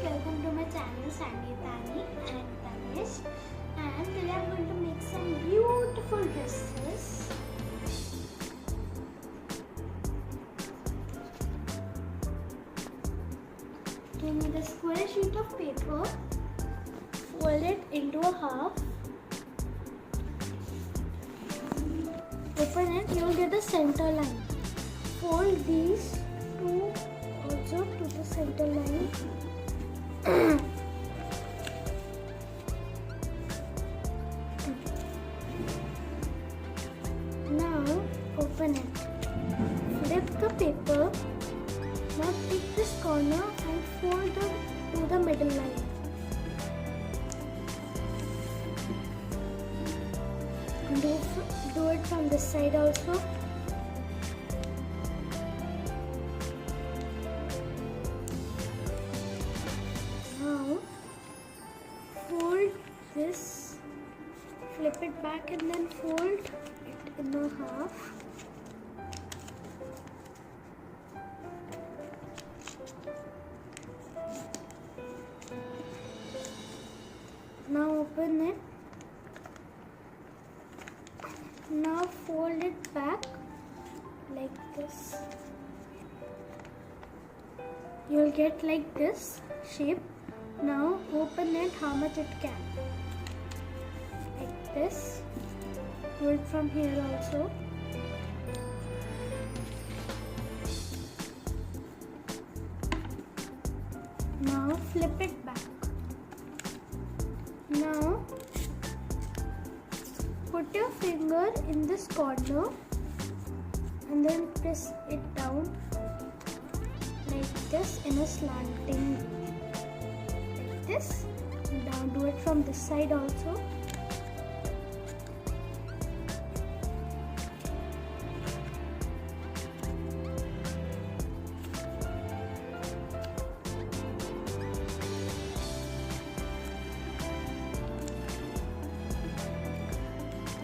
welcome to my channel Sangeetani and Tanish, and today I'm going to make some beautiful dresses. You need a square sheet of paper, fold it into a half, open it, you will get the center line. Fold these two also to the center line. Now open it. Flip the paper. Now take this corner and fold it to the middle line. Do it from this side also. Now fold this, flip it back and then fold it in a half. Now open it. Now fold it back like this. You'll get like this shape. Now open it how much it can. Like this. Do it from here also. Now flip it back. Now put your finger in this corner and then press it down like this in a slanting like this. Now do it from this side also.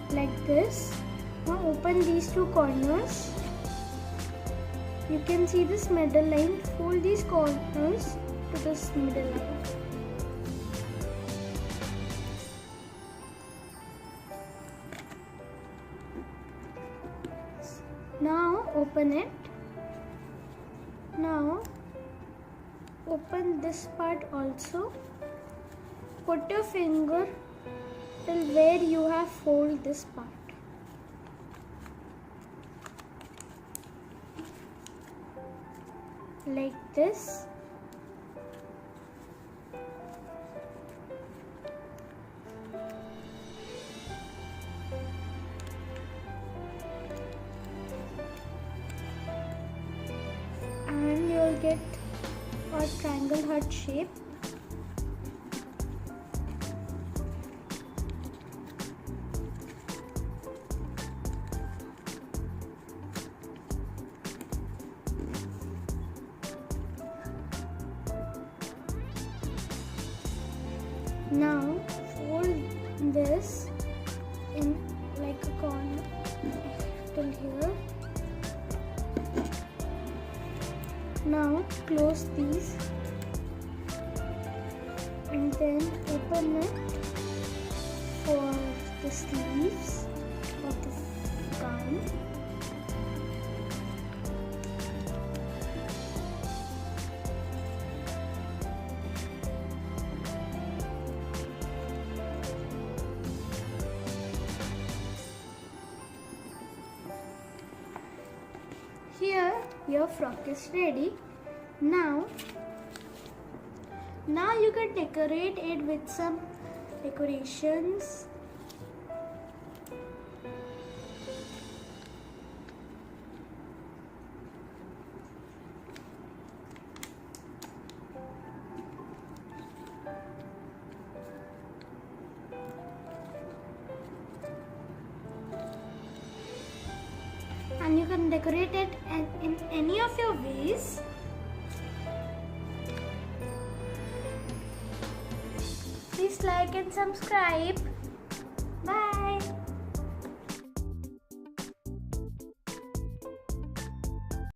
Like this. Now open these two corners. You can see this middle line. Fold these corners to this middle line. Now open it. Now open this part also. Put your finger till where you have folded this part. Like this. And you'll get a triangle heart shape. Now fold this in like a corner till here. Now close these and then open it for the sleeves of the gown. Here your frock is ready. Now you can decorate it with some decorations. And you can decorate it in any of your ways. Please like and subscribe.